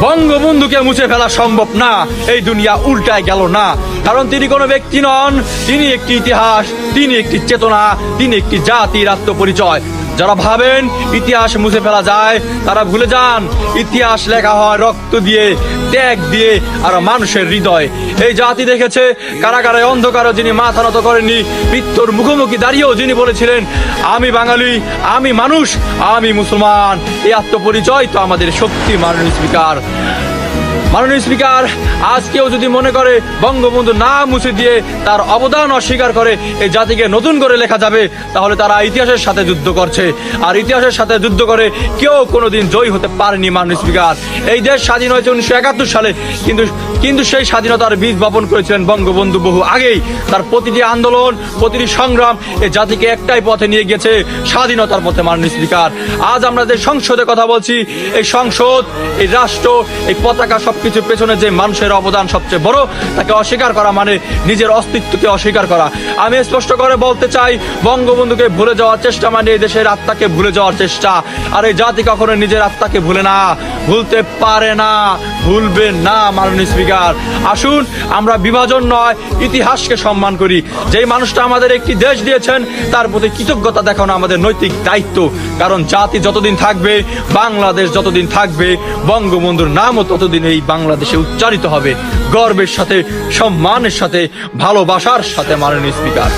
বঙ্গবন্ধুকে মুছে ফেলা সম্ভব না, এই দুনিয়া উল্টায় গেল না। কারণ তিনি কোনো ব্যক্তি নন, তিনি একটি ইতিহাস, তিনি একটি চেতনা, তিনি একটি জাতির আত্মপরিচয়। যারা ভাবেন ইতিহাস মুছে ফেলা যায়, তারা ভুলে যান ইতিহাস লেখা হয় রক্ত দিয়ে, ত্যাগ দিয়ে আর মানুষের হৃদয়। এই জাতি দেখেছে কারাগারে অন্ধকারে যিনি মাথা নত করেননি, মৃত্যুর মুখোমুখি দাঁড়িয়েও যিনি বলেছিলেন আমি বাঙালি, আমি মানুষ, আমি মুসলমান। এই আত্মপরিচয় তো আমাদের শক্তি। মাননীয় স্পিকার, আজ কেউ যদি মনে করে বঙ্গবন্ধু না মুছে দিয়ে তার অবদান অস্বীকার করে এই জাতিকে নতুন করে লেখা যাবে, তাহলে তারা ইতিহাসের সাথে যুদ্ধ করছে। আর ইতিহাসের সাথে যুদ্ধ করে কেউ কোনোদিন জয়ী হতে পারেনি। মাননীয় স্পিকার, এই দেশ স্বাধীন হয়েছে 1971 সালে, কিন্তু সেই স্বাধীনতার বীজ বপন করেছিলেন বঙ্গবন্ধু বহু আগেই। তার প্রতিটি আন্দোলন, প্রতিটি সংগ্রাম এই জাতিকে একটাই পথে নিয়ে গেছে, স্বাধীনতার পথে। মাননীয় স্পিকার, আজ আমরা যে সংসদে কথা বলছি, এই সংসদ, এই রাষ্ট্র, এই পতাকা সবকিছুর পেছনে যে মানুষের অবদান সবচেয়ে বড়, তাকে অস্বীকার করা মানে নিজের অস্তিত্বকে অস্বীকার করা। আমি স্পষ্ট করে বলতে চাই, বঙ্গবন্ধুকে ভুলে যাওয়ার চেষ্টা মানে এই দেশের আত্মাকে ভুলে যাওয়ার চেষ্টা। আর এই জাতি কখনো নিজের আত্মাকে ভুলে না, ভুলতে পারে না, ভুলবে না। মাননীয় স্পিকার, আসুন আমরা বিভাজন নয়, ইতিহাসকে সম্মান করি। যেই মানুষটা আমাদের একটি দেশ দিয়েছেন, তার প্রতি কৃতজ্ঞতা দেখানো আমাদের নৈতিক দায়িত্ব। কারণ জাতি যতদিন থাকবে, বাংলাদেশ যতদিন থাকবে, বঙ্গবন্ধুর নামও ততদিন এই বাংলাদেশে উচ্চারিত হবে, গর্বের সাথে, সম্মানের সাথে, ভালোবাসার সাথে। মাননীয় স্পিকার।